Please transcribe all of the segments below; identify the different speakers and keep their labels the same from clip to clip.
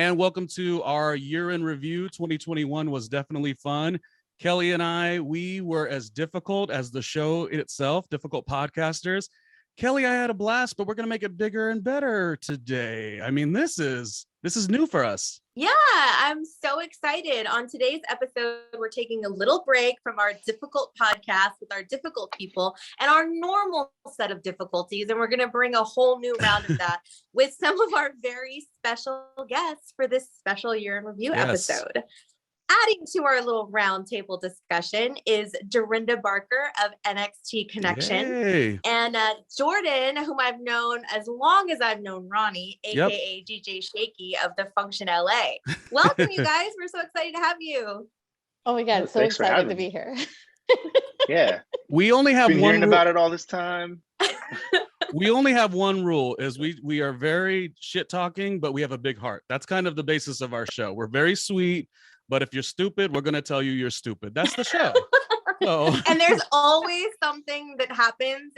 Speaker 1: and welcome to our year in review. 2021 was definitely fun. Kellie and I, we were as difficult as the show itself, difficult podcasters. Kellie, I had a blast, but we're going to make it bigger and better today. I mean, this is new for us.
Speaker 2: Yeah, I'm so excited. On today's episode, we're taking a little break from our difficult podcast with our difficult people and our normal set of difficulties. And we're going to bring a whole new round of that with some of our very special guests for this special year in review episode. Adding to our little roundtable discussion is Dorinda Barker of NXT Connection.
Speaker 1: Yay.
Speaker 2: And Jordan, whom I've known as long as I've known Ronnie, aka DJ Shakee of The Function LA. Welcome, you guys. We're so excited to have you.
Speaker 3: Oh my God, so excited to be here.
Speaker 4: Yeah.
Speaker 1: We only have
Speaker 4: been
Speaker 1: one
Speaker 4: hearing about it all this time.
Speaker 1: We only have one rule, is we are very shit talking, but we have a big heart. That's kind of the basis of our show. We're very sweet. But if you're stupid, we're going to tell you you're stupid. That's the show. So.
Speaker 2: And there's always something that happens.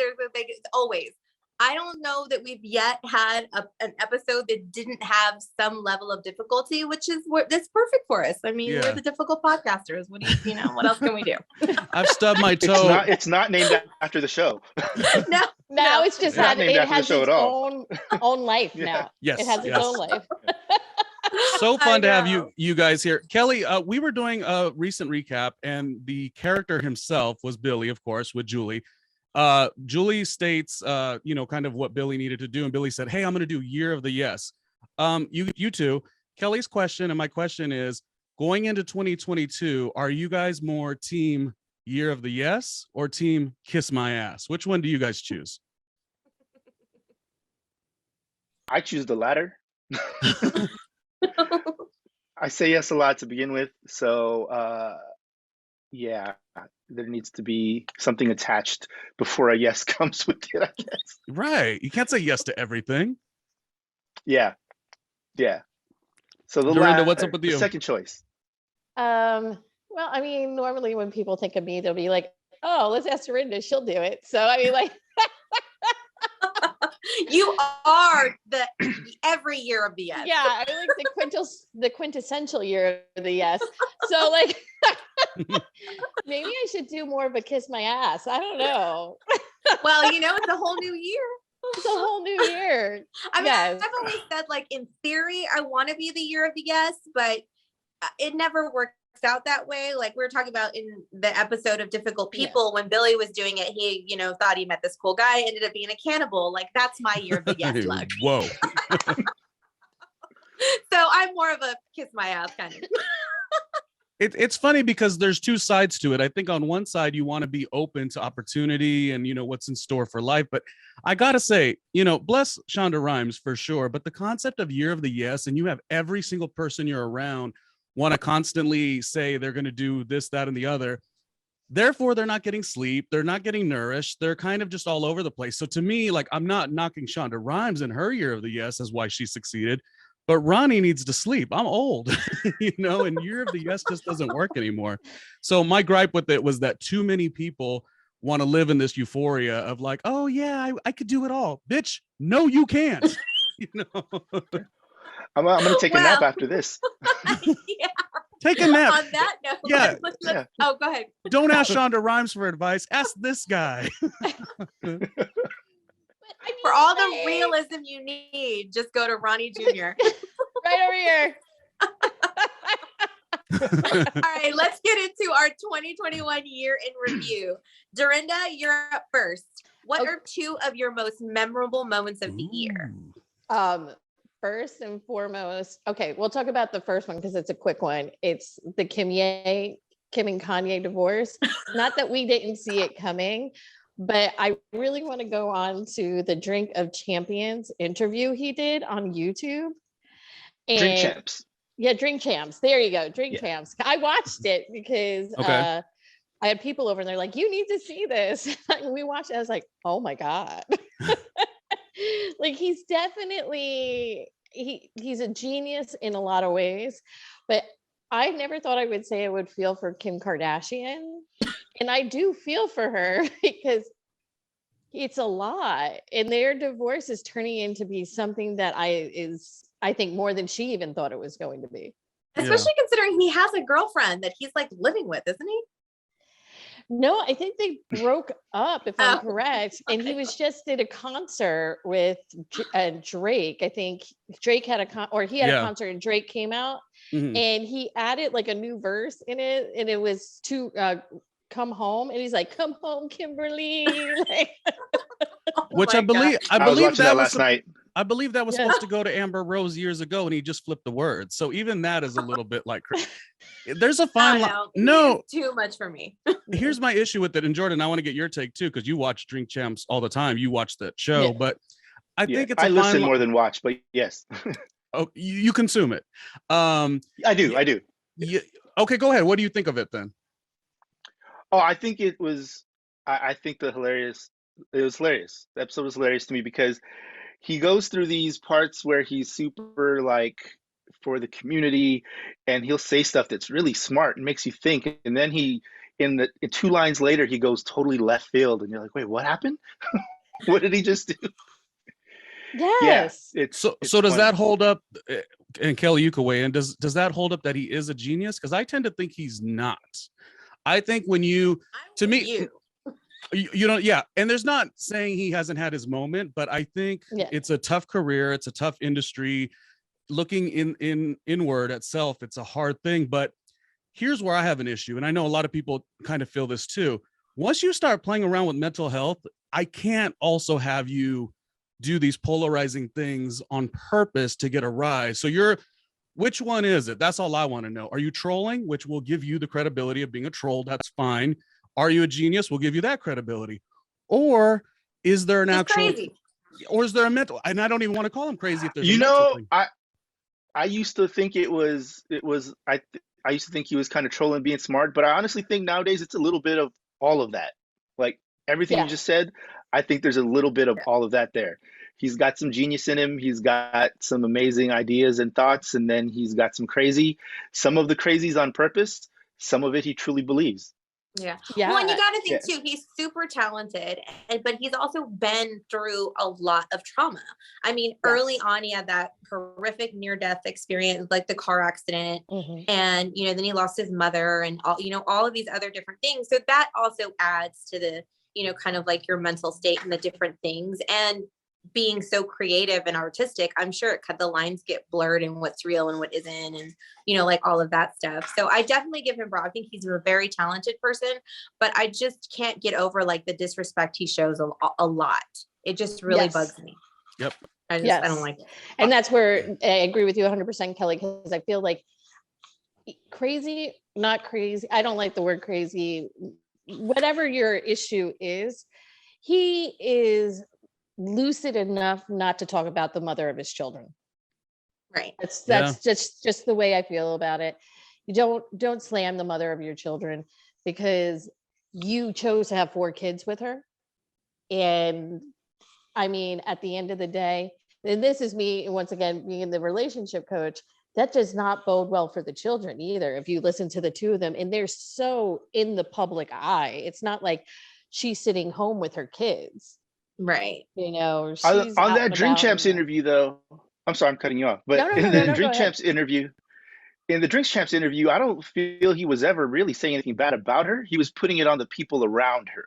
Speaker 2: Always. I don't know that we've yet had an episode that didn't have some level of difficulty, which is that's perfect for us. I mean, we're the difficult podcasters. What do you know? What else can we do?
Speaker 1: I've stubbed my toe.
Speaker 4: It's not named after the show.
Speaker 3: No, it's just it has its own life now.
Speaker 1: Yes.
Speaker 3: It has its own life.
Speaker 1: So fun to have you guys here. Kellie, we were doing a recent recap, and the character himself was Billy, of course, with Julie. Julie states, kind of what Billy needed to do, and Billy said, "Hey, I'm going to do Year of the Yes." You two, Kellie's question and my question is, going into 2022, are you guys more team Year of the Yes or team Kiss My Ass? Which one do you guys choose?
Speaker 4: I choose the latter. I say yes a lot to begin with, so there needs to be something attached before a yes comes with it, I guess.
Speaker 1: Right, you can't say yes to everything.
Speaker 4: Yeah. So
Speaker 1: Dorinda, what's up with you?
Speaker 4: Second choice.
Speaker 3: Well, I mean, normally when people think of me, they'll be like, "Oh, let's ask Dorinda; she'll do it." So I mean, like.
Speaker 2: You are the every year of the yes.
Speaker 3: Yeah, I mean, like the quintessential year of the yes. So like maybe I should do more of a kiss my ass. I don't know.
Speaker 2: Well, it's a whole new year.
Speaker 3: It's a whole new year.
Speaker 2: I mean, I've always said, like, in theory, I want to be the year of the yes, but it never works out that way. Like we were talking about in the episode of Difficult People, when Billy was doing it, he thought he met this cool guy, ended up being a cannibal. Like that's my year of the yes luck.
Speaker 1: Whoa.
Speaker 2: So I'm more of a kiss my ass kind of.
Speaker 1: It's funny because there's two sides to it. I think on one side you want to be open to opportunity and what's in store for life, but I gotta say, bless Shonda Rhimes for sure, but the concept of Year of the Yes, and you have every single person you're around want to constantly say they're going to do this, that, and the other. Therefore, they're not getting sleep. They're not getting nourished. They're kind of just all over the place. So to me, like, I'm not knocking Shonda Rhimes and her Year of the Yes as why she succeeded, but Ronnie needs to sleep. I'm old, and Year of the Yes just doesn't work anymore. So my gripe with it was that too many people want to live in this euphoria of like, oh yeah, I could do it all. Bitch, no, you can't.
Speaker 4: I'm going to take a nap after this.
Speaker 2: Yeah.
Speaker 1: Take a nap.
Speaker 2: On that note,
Speaker 4: yeah.
Speaker 2: Oh, go ahead.
Speaker 1: Don't ask Shonda Rhimes for advice. Ask this guy.
Speaker 2: For all the realism you need, just go to Ronnie Jr.
Speaker 3: Right over here.
Speaker 2: All right, let's get into our 2021 year in review. Dorinda, you're up first. What are two of your most memorable moments of the year?
Speaker 3: First and foremost, okay, we'll talk about the first one because it's a quick one. It's the Kim and Kanye divorce. Not that we didn't see it coming, but I really want to go on to the Drink of Champions interview he did on YouTube. And
Speaker 4: Drink Champs.
Speaker 3: Yeah, Drink Champs. There you go. Drink Champs. I watched it because I had people over and they're like, you need to see this. And we watched it. I was like, oh my God. Like he's definitely, he's a genius in a lot of ways, but I never thought I would say I would feel for Kim Kardashian. And I do feel for her because it's a lot. And their divorce is turning into be something that is I think more than she even thought it was going to be.
Speaker 2: Especially considering he has a girlfriend that he's like living with, isn't he?
Speaker 3: No, I think they broke up, if I'm correct. And he was just at a concert with Drake. I think Drake had a concert and Drake came out and he added like a new verse in it, and it was to come home, and he's like, "Come home, Kimberly." Like,
Speaker 1: which I believe
Speaker 4: that was last night.
Speaker 1: I believe that was supposed to go to Amber Rose years ago, and he just flipped the words. So even that is a little bit like, there's a fine line. No,
Speaker 2: too much for me.
Speaker 1: Here's my issue with it. And Jordan, I want to get your take too, because you watch Drink Champs all the time. You watch that show, but I think it's.
Speaker 4: I listen more than watch, but yes.
Speaker 1: Oh, you consume it.
Speaker 4: I do.
Speaker 1: Okay, go ahead. What do you think of it then?
Speaker 4: Oh, I think it was. I think it was hilarious. The episode was hilarious to me because he goes through these parts where he's super like for the community, and he'll say stuff that's really smart and makes you think. And then in 2 lines later, he goes totally left field, and you're like, wait, what happened? What did he just do?
Speaker 3: Yes.
Speaker 1: Yeah, so does that hold up? And Kellie, you can weigh in. Does that hold up that he is a genius? Because I tend to think he's not. I think when you don't, and there's not saying he hasn't had his moment, but I think it's a tough career, it's a tough industry. Looking inward at self, it's a hard thing. But here's where I have an issue, and I know a lot of people kind of feel this too. Once you start playing around with mental health, I can't also have you do these polarizing things on purpose to get a rise. So which one is it? That's all I want to know. Are you trolling, which will give you the credibility of being a troll? That's fine. Are you a genius? We'll give you that credibility. Or is there an crazy? Or is there a mental? And I don't even want to call him crazy if there's
Speaker 4: I used to think I used to think he was kind of trolling, being smart, but I honestly think nowadays it's a little bit of all of that. Like everything you just said, I think there's a little bit of all of that there. He's got some genius in him. He's got some amazing ideas and thoughts, and then he's got some crazy. Some of the crazy's on purpose. Some of it he truly believes.
Speaker 2: Yeah. Well, and you got to think too, he's super talented, but he's also been through a lot of trauma. I mean, early on, he had that horrific near-death experience, like the car accident, and then he lost his mother, and all of these other different things. So that also adds to the kind of like your mental state and the different things. And being so creative and artistic, I'm sure the lines get blurred and what's real and what isn't, and like all of that stuff. So I definitely give him props. I think he's a very talented person, but I just can't get over like the disrespect he shows a lot. It just really bugs me.
Speaker 1: Yep.
Speaker 2: I don't like it.
Speaker 3: And that's where I agree with you 100%, Kellie, because I feel like crazy, not crazy. I don't like the word crazy. Whatever your issue is, he is lucid enough not to talk about the mother of his children.
Speaker 2: Right.
Speaker 3: That's just the way I feel about it. You don't slam the mother of your children, because you chose to have 4 kids with her. And I mean, at the end of the day, and this is me once again being the relationship coach, that does not bode well for the children either. If you listen to the 2 of them, and they're so in the public eye, it's not like she's sitting home with her kids.
Speaker 2: Right.
Speaker 3: She's
Speaker 4: on that Drink Champs interview, though. I'm sorry, I'm cutting you off. But in the Drink Champs interview, I don't feel he was ever really saying anything bad about her. He was putting it on the people around her.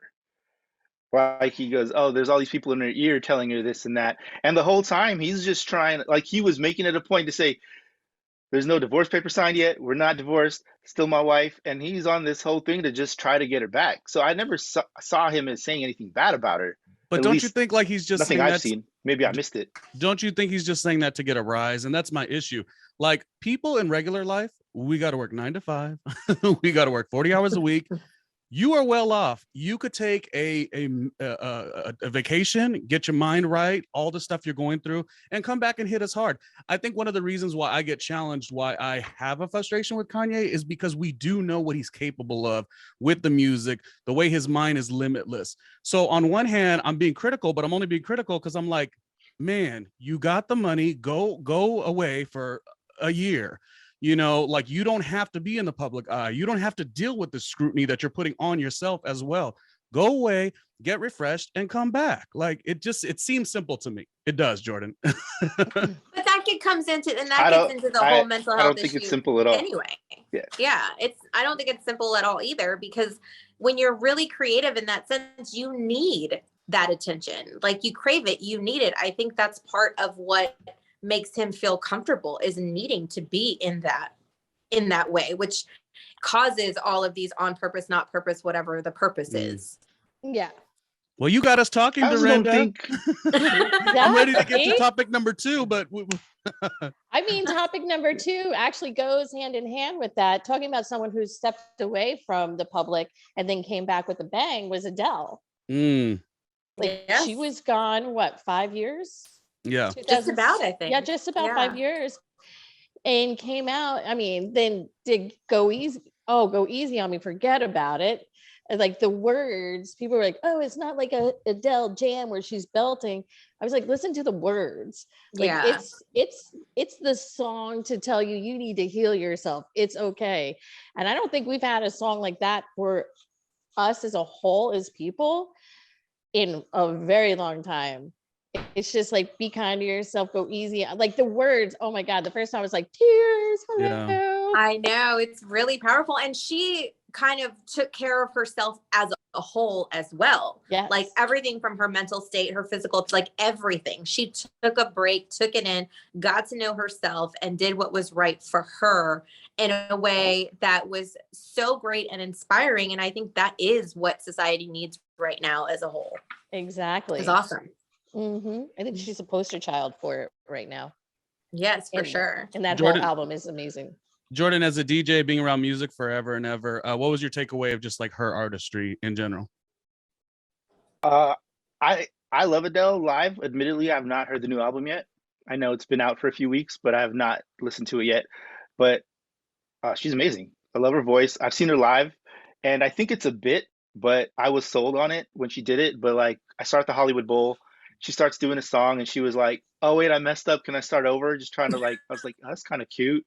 Speaker 4: Like he goes, oh, there's all these people in her ear telling her this and that. And the whole time he's just trying, like he was making it a point to say, there's no divorce paper signed yet. We're not divorced. Still my wife. And he's on this whole thing to just try to get her back. So I never saw him as saying anything bad about her.
Speaker 1: But don't you think like he's just
Speaker 4: nothing I've seen? Maybe I missed it.
Speaker 1: Don't you think he's just saying that to get a rise? And that's my issue. Like people in regular life, we got to work 9 to 5. We got to work 40 hours a week. You are well off. You could take a vacation, get your mind right, all the stuff you're going through, and come back and hit us hard. I think one of the reasons why I get challenged, why I have a frustration with Kanye, is because we do know what he's capable of with the music, the way his mind is limitless. So on one hand, I'm being critical, but I'm only being critical because I'm like, man, you got the money, go away for a year. Like you don't have to be in the public eye. You don't have to deal with the scrutiny that you're putting on yourself as well. go away, get refreshed, and come back. Like it seems simple to me. It does, Jordan.
Speaker 2: But that comes into, and that gets into the whole mental health
Speaker 4: I don't think it's simple at all.
Speaker 2: Anyway.
Speaker 4: Yeah.
Speaker 2: I don't think it's simple at all either, because when you're really creative in that sense, you need that attention. Like, you crave it, you need it. I think that's part of what makes him feel comfortable, is needing to be in that way, which causes all of these on purpose, not purpose, whatever the purpose is.
Speaker 3: Yeah.
Speaker 1: Well, you got us talking, Dorinda. I'm ready to get to topic number 2, but
Speaker 3: I mean, topic number 2 actually goes hand in hand with that. Talking about someone who stepped away from the public and then came back with a bang was Adele. Like, she was gone, what, 5 years?
Speaker 1: Yeah.
Speaker 2: Just about, I think.
Speaker 3: Yeah, just about 5 years. And came out, I mean, then did go easy on me, forget about it. And like the words, people were like, oh, it's not like a Adele jam where she's belting. I was like, listen to the words. Like, it's the song to tell you need to heal yourself. It's okay. And I don't think we've had a song like that for us as a whole, as people, in a very long time. It's just like, be kind to yourself, go easy. Like the words, oh my God, the first time I was like, tears.
Speaker 1: Yeah.
Speaker 2: I know, it's really powerful. And she kind of took care of herself as a whole as well.
Speaker 3: Yes.
Speaker 2: Like everything from her mental state, her physical, like everything. She took a break, took it in, got to know herself, and did what was right for her in a way that was so great and inspiring. And I think that is what society needs right now as a whole.
Speaker 3: Exactly.
Speaker 2: It's awesome.
Speaker 3: I think she's a poster child for it right now.
Speaker 2: Yes, for sure.
Speaker 3: And that whole album is amazing.
Speaker 1: Jordan, as a DJ, being around music forever and ever, what was your takeaway of just like her artistry in general?
Speaker 4: I love Adele live. Admittedly, I've not heard the new album yet. I know it's been out for a few weeks, but I have not listened to it yet. But she's amazing. I love her voice. I've seen her live, and I think it's a bit, but I was sold on it when she did it. But like, I saw at the Hollywood Bowl, she starts doing a song, and she was like, "Oh wait, I messed up. Can I start over?" Just trying to like, I was like, oh, that's kind of cute.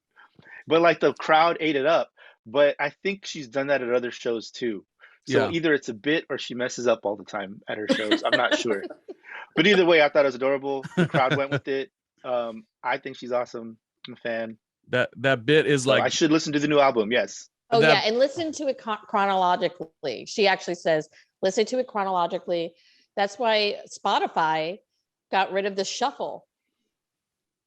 Speaker 4: But like the crowd ate it up. But I think she's done that at other shows too. So either it's a bit or she messes up all the time at her shows. I'm not sure. But either way, I thought it was adorable. The crowd went with it. I think she's awesome. I'm a fan.
Speaker 1: That bit is like,
Speaker 4: I should listen to the new album. Yes.
Speaker 3: Oh yeah, and listen to it chronologically. She actually says, listen to it chronologically. That's why Spotify got rid of the shuffle.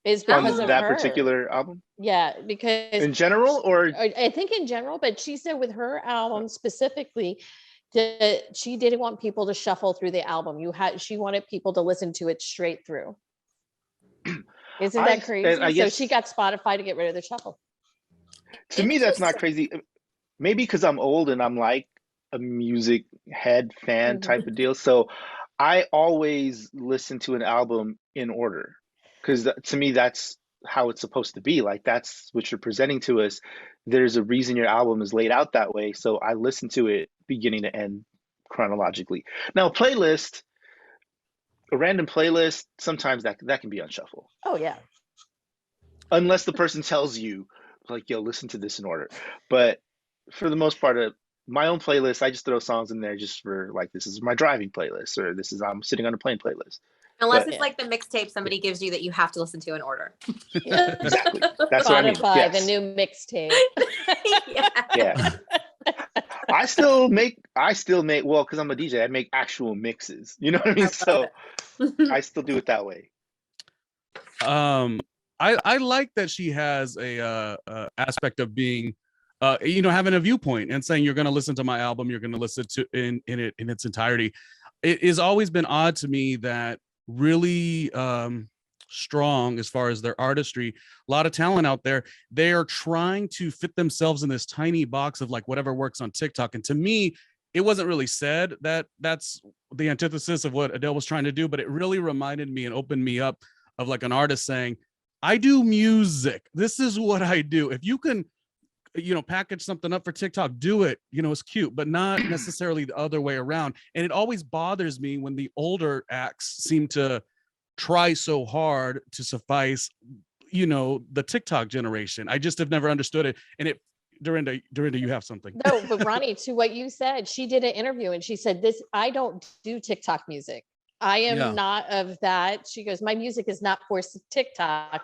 Speaker 3: Is because of
Speaker 4: that
Speaker 3: her.
Speaker 4: Particular album?
Speaker 3: Yeah, because
Speaker 4: in general, or
Speaker 3: I think in general, but she said with her album specifically that she didn't want people to shuffle through the album. She wanted people to listen to it straight through. Isn't that crazy? So she got Spotify to get rid of the shuffle.
Speaker 4: To me, that's not crazy. Maybe because I'm old and I'm like a music head fan type of deal. So I always listen to an album in order. Because to me, that's how it's supposed to be. Like, that's what you're presenting to us. There's a reason your album is laid out that way. So I listen to it beginning to end chronologically. Now, a random playlist, sometimes that can be on shuffle.
Speaker 3: Oh, yeah.
Speaker 4: Unless the person tells you, like, yo, listen to this in order. But for the most part, my own playlist, I just throw songs in there just for, like, this is my driving playlist, or this is I'm sitting on a plane playlist.
Speaker 2: Unless it's like the mixtape somebody gives you that you have to listen to in order.
Speaker 4: Exactly. That's
Speaker 3: Spotify,
Speaker 4: what I mean. Yes.
Speaker 3: The new mixtape.
Speaker 4: Yeah. I still make, well, because I'm a DJ, I make actual mixes. You know what I mean? So I still do it that way.
Speaker 1: I like that she has a aspect of being having a viewpoint and saying, you're going to listen to my album, you're going to listen to in its entirety. It has always been odd to me that really strong as far as their artistry, a lot of talent out there, they are trying to fit themselves in this tiny box of like whatever works on TikTok. And to me, it wasn't really said that that's the antithesis of what Adele was trying to do, but it really reminded me and opened me up of like an artist saying, I do music. This is what I do. If you can, package something up for TikTok, do it. It's cute, but not necessarily the other way around. And it always bothers me when the older acts seem to try so hard to suffice, the TikTok generation. I just have never understood it. And Dorinda, you have something.
Speaker 3: No, but Ronnie, to what you said, she did an interview and she said, I don't do TikTok music. I am not of that. She goes, my music is not for TikTok,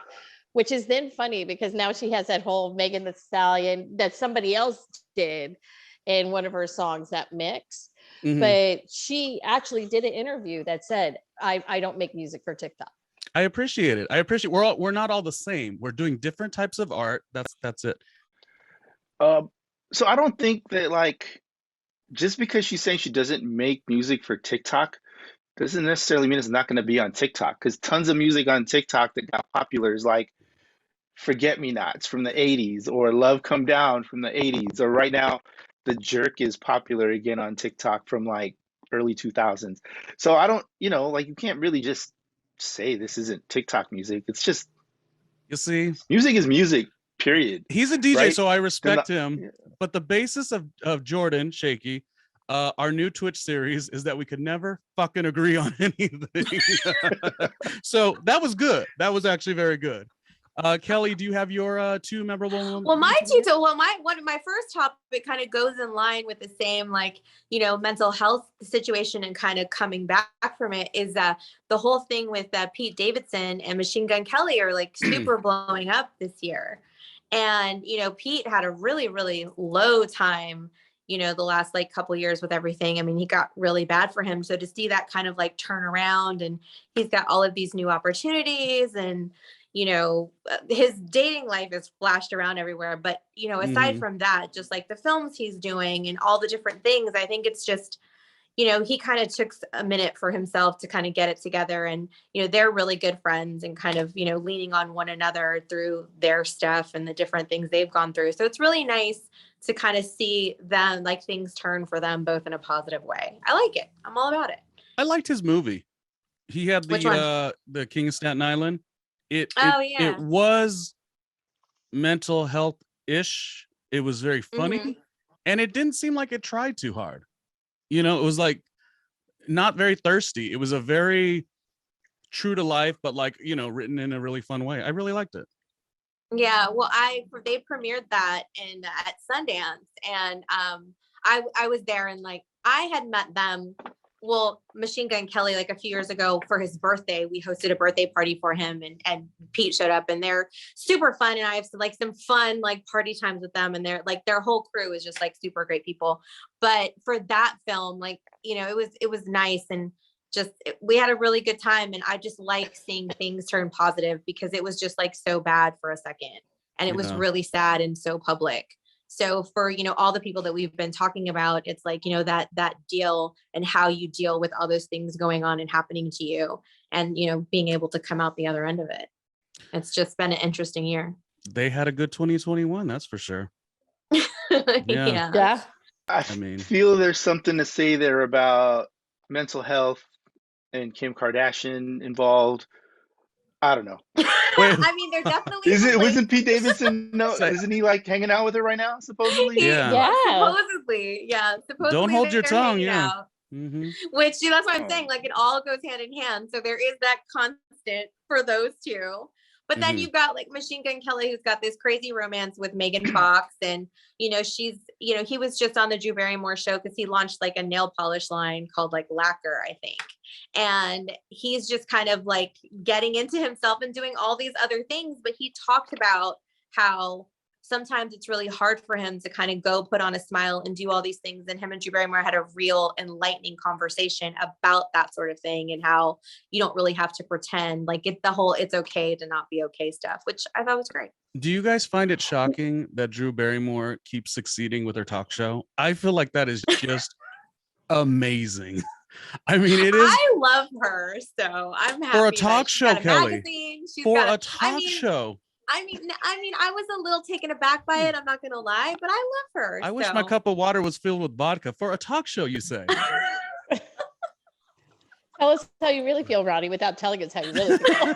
Speaker 3: which is then funny because now she has that whole Megan Thee Stallion that somebody else did in one of her songs, that mix. But she actually did an interview that said, I don't make music for TikTok.
Speaker 1: I appreciate it. We're not all the same. We're doing different types of art. That's it.
Speaker 4: So I don't think that, like, just because she's saying she doesn't make music for TikTok doesn't necessarily mean it's not going to be on TikTok, because tons of music on TikTok that got popular is like Forget Me Nots from the 80s, or Love Come Down from the 80s, or right now The Jerk is popular again on TikTok from like early 2000s. So I don't, like, you can't really just say this isn't TikTok music. It's just,
Speaker 1: you see,
Speaker 4: music is music, period.
Speaker 1: He's a DJ,
Speaker 4: right?
Speaker 1: so I respect him. But the basis of Jordan, Shakee, our new Twitch series is that we could never fucking agree on anything. So that was good. That was actually very good. Kellie, do you have your two memorable moments?
Speaker 2: Well, my first topic kind of goes in line with the same, like, mental health situation and kind of coming back from it, is the whole thing with Pete Davidson and Machine Gun Kelly are like super blowing up this year. And, Pete had a really, really low time, the last like couple years with everything. I mean, he got really bad for him. So to see that kind of like turn around, and he's got all of these new opportunities, and, his dating life is flashed around everywhere. But, aside from that, just like the films he's doing and all the different things, I think it's just, he kind of took a minute for himself to kind of get it together. And, they're really good friends and kind of, leaning on one another through their stuff and the different things they've gone through. So it's really nice to kind of see them, like, things turn for them both in a positive way. I like it. I'm all about it.
Speaker 1: I liked his movie. He had the King of Staten Island. It was mental health-ish. It was very funny, and it didn't seem like it tried too hard. It was like not very thirsty. It was a very true to life, but like, written in a really fun way. I really liked it.
Speaker 2: Yeah, well, they premiered that at Sundance, and I was there, and like I had met them. Well, Machine Gun Kelly, like a few years ago for his birthday, we hosted a birthday party for him, and Pete showed up, and they're super fun. And I have some fun like party times with them, and their whole crew is just like super great people. But for that film, like, it was nice, and we had a really good time. And I just like seeing things turn positive, because it was just like so bad for a second, and it was really sad and so public. So for, all the people that we've been talking about, it's like, that deal and how you deal with all those things going on and happening to you, and, being able to come out the other end of it. It's just been an interesting year.
Speaker 1: They had a good 2021. That's for sure.
Speaker 2: Yeah.
Speaker 4: I feel there's something to say there about mental health and Kim Kardashian involved. I don't know.
Speaker 2: I mean, they're definitely.
Speaker 4: Wasn't Pete Davidson? No, isn't he like hanging out with her right now? Supposedly.
Speaker 2: Yeah. Supposedly.
Speaker 1: Don't hold your tongue. Yeah.
Speaker 2: Which that's what I'm saying. Like, it all goes hand in hand. So there is that constant for those two. But then you've got like Machine Gun Kelly, who's got this crazy romance with Megan Fox, and she's he was just on the Drew Barrymore show because he launched like a nail polish line called like Lacquer, I think. And he's just kind of like getting into himself and doing all these other things. But he talked about how sometimes it's really hard for him to kind of go put on a smile and do all these things. And him and Drew Barrymore had a real enlightening conversation about that sort of thing, and how you don't really have to pretend, like it's okay to not be okay stuff, which I thought was great.
Speaker 1: Do you guys find it shocking that Drew Barrymore keeps succeeding with her talk show? I feel like that is just amazing. I mean, it is.
Speaker 2: I love her, so I'm happy.
Speaker 1: For a talk show, Kellie. For a talk show.
Speaker 2: I mean, I was a little taken aback by it. I'm not gonna lie, but I love her.
Speaker 1: I wish my cup of water was filled with vodka. For a talk show, you say?
Speaker 3: Tell us how you really feel, Ronnie, without telling us how you really feel.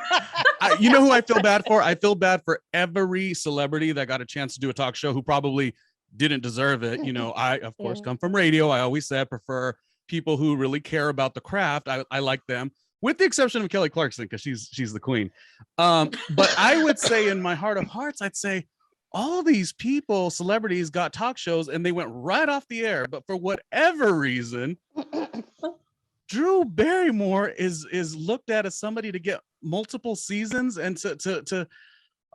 Speaker 1: You know who I feel bad for? I feel bad for every celebrity that got a chance to do a talk show who probably didn't deserve it. I, of course, come from radio. I always said prefer people who really care about the craft. I like them, with the exception of Kelly Clarkson, because she's the queen. But I would say in my heart of hearts, I'd say, all these people, celebrities, got talk shows and they went right off the air. But for whatever reason, Drew Barrymore is looked at as somebody to get multiple seasons and to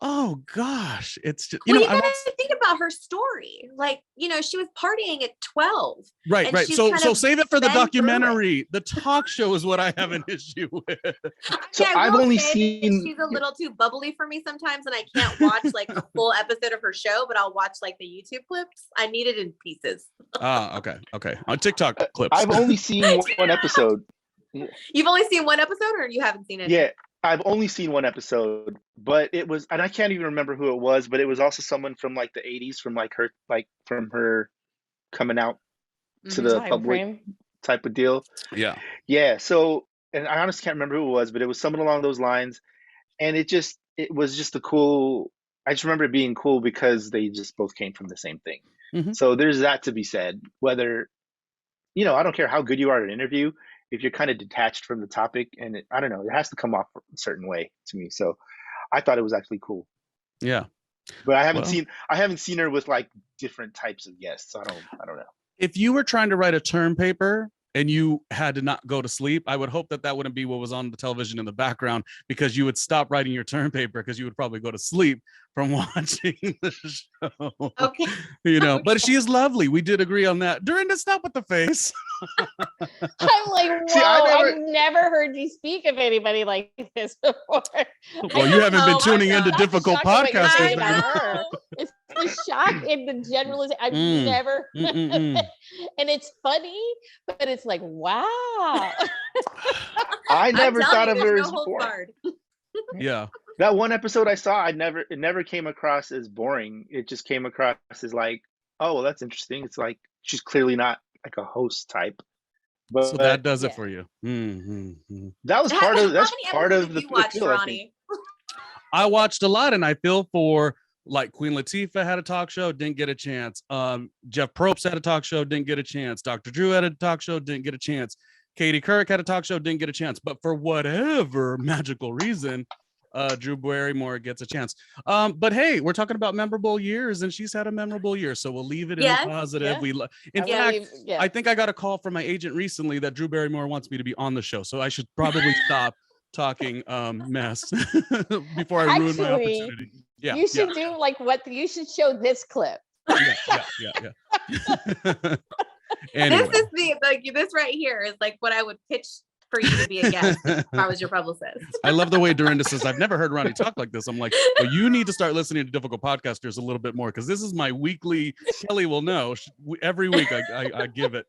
Speaker 1: oh gosh, it's just,
Speaker 2: you gotta think about her story. Like, she was partying at 12.
Speaker 1: Right. So save it for the documentary. The talk show is what I have an issue with.
Speaker 4: So I've only seen.
Speaker 2: She's a little too bubbly for me sometimes, and I can't watch like a full episode of her show, but I'll watch like the YouTube clips. I need it in pieces.
Speaker 1: Okay. On TikTok clips.
Speaker 4: I've only seen one episode.
Speaker 2: You've only seen one episode, or you haven't seen it?
Speaker 4: Yeah. I've only seen one episode, but it was, and I can't even remember who it was, but it was also someone from like the 80s, from her coming out to the public type of deal.
Speaker 1: Yeah.
Speaker 4: Yeah. So, and I honestly can't remember who it was, but it was someone along those lines. And it was just I just remember it being cool because they just both came from the same thing.
Speaker 1: Mm-hmm.
Speaker 4: So there's that to be said. Whether, I don't care how good you are at an interview, if you're kind of detached from the topic, and I don't know, it has to come off a certain way to me. So I thought it was actually cool.
Speaker 1: Yeah.
Speaker 4: But I haven't seen her with like different types of guests. So I don't know.
Speaker 1: If you were trying to write a term paper and you had to not go to sleep, I would hope that wouldn't be what was on the television in the background, because you would stop writing your term paper because you would probably go to sleep from watching the show.
Speaker 2: Okay.
Speaker 1: But she is lovely. We did agree on that. Dorinda, stop with the face.
Speaker 3: I'm like, whoa, I've never heard you speak of anybody like this before.
Speaker 1: Well, you haven't been tuning into difficult podcasters.
Speaker 3: It's the shock in the generalization. I've never, and it's funny, but it's like, wow.
Speaker 4: I never thought of her as boring.
Speaker 1: Yeah.
Speaker 4: That one episode I saw, it never came across as boring. It just came across as like, oh, well, that's interesting. It's like, she's clearly not like a host type. But
Speaker 1: so that does it for you. Mm-hmm.
Speaker 4: That was part of the
Speaker 2: watch, Ronnie.
Speaker 1: I watched a lot, and I feel for, like, Queen Latifah had a talk show, didn't get a chance. Jeff Probst had a talk show, didn't get a chance. Dr. Drew had a talk show, didn't get a chance. Katie Couric had a talk show, didn't get a chance. But for whatever magical reason, Drew Barrymore gets a chance. But hey, we're talking about memorable years, and she's had a memorable year, so we'll leave it in the positive.
Speaker 3: Yeah.
Speaker 1: I think I got a call from my agent recently that Drew Barrymore wants me to be on the show, so I should probably stop talking mess before I ruin my opportunity. Yeah,
Speaker 3: you should do like you should show this clip.
Speaker 1: Yeah. Anyway.
Speaker 2: This right here is like what I would pitch for you to be a guest if I was your publicist.
Speaker 1: I love the way Dorinda says, I've never heard Ronnie talk like this. I'm like, well, you need to start listening to Difficult Podcasters a little bit more, because this is my weekly, Kellie will know, every week I give it.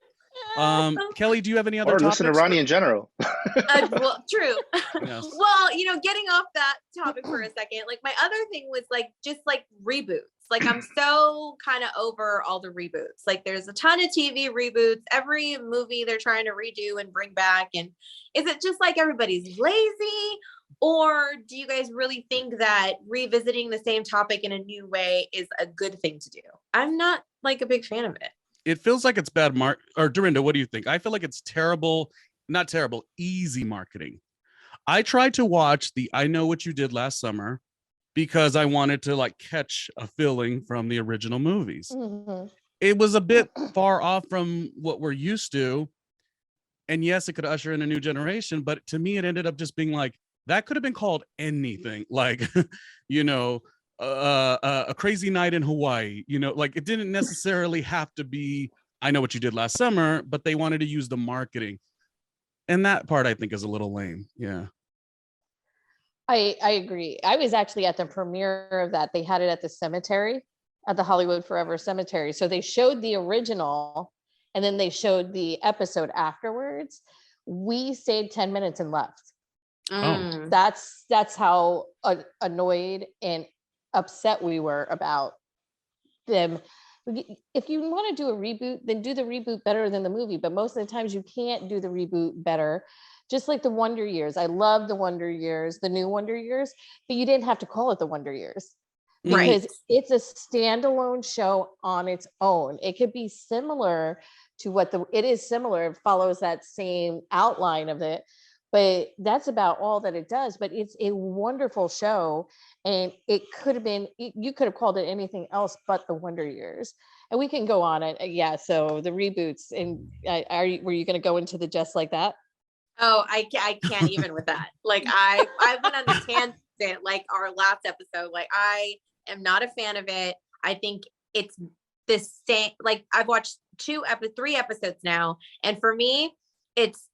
Speaker 1: Kellie, do you have any other topics?
Speaker 4: Listen to Ronnie in general.
Speaker 2: Well, true.
Speaker 1: Yes.
Speaker 2: Well, getting off that topic for a second, like my other thing was like just like reboots. Like I'm so kind of over all the reboots. Like there's a ton of TV reboots. Every movie they're trying to redo and bring back. And is it just like everybody's lazy? Or do you guys really think that revisiting the same topic in a new way is a good thing to do? I'm not like a big fan of it.
Speaker 1: It feels like it's bad or Dorinda, what do you think? I feel like it's easy marketing. I tried to watch the I Know What You Did Last Summer because I wanted to like catch a feeling from the original movies. Mm-hmm. It was a bit far off from what we're used to. And yes, it could usher in a new generation, but to me, it ended up just being like, that could have been called anything. Like, a crazy night in Hawaii, like it didn't necessarily have to be I Know What You Did Last Summer, but they wanted to use the marketing. And that part I think is a little lame. Yeah.
Speaker 3: I agree. I was actually at the premiere of that. They had it at the cemetery, at the Hollywood Forever Cemetery. So they showed the original and then they showed the episode afterwards. We stayed 10 minutes and left.
Speaker 1: Oh.
Speaker 3: That's how annoyed and upset we were about them. If you want to do a reboot, then do the reboot better than the movie. But most of the times you can't do the reboot better. Just like the Wonder Years. I love the Wonder Years, the new Wonder Years, but you didn't have to call it the Wonder Years because it's a standalone show on its own. It could be similar to it is similar. It follows that same outline of it, but that's about all that it does. But it's a wonderful show, and it could have been, you could have called it anything else but the Wonder Years. And we can go on it. Yeah. So the reboots, and were you going to go into the just like that?
Speaker 2: Oh, I can't even with that. Like I went on the tangent like our last episode. Like I am not a fan of it. I think it's the same. Like I've watched 3 episodes now, and for me, it's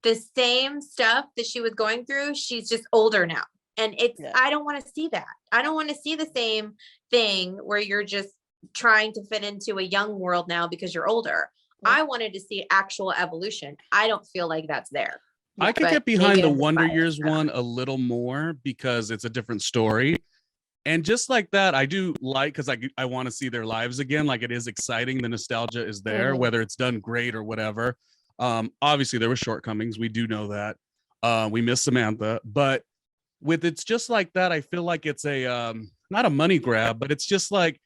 Speaker 2: the same stuff that she was going through. She's just older now, and I don't want to see that. I don't want to see the same thing where you're just trying to fit into a young world now because you're older. I wanted to see actual evolution. I don't feel like that's there.
Speaker 1: I could get behind the Wonder Years one a little more because it's a different story. And just like that, I do like, because I want to see their lives again. Like it is exciting. The nostalgia is there, whether it's done great or whatever. Obviously, there were shortcomings. We do know that. We miss Samantha. But with It's Just Like That, I feel like it's a not a money grab, but it's just like,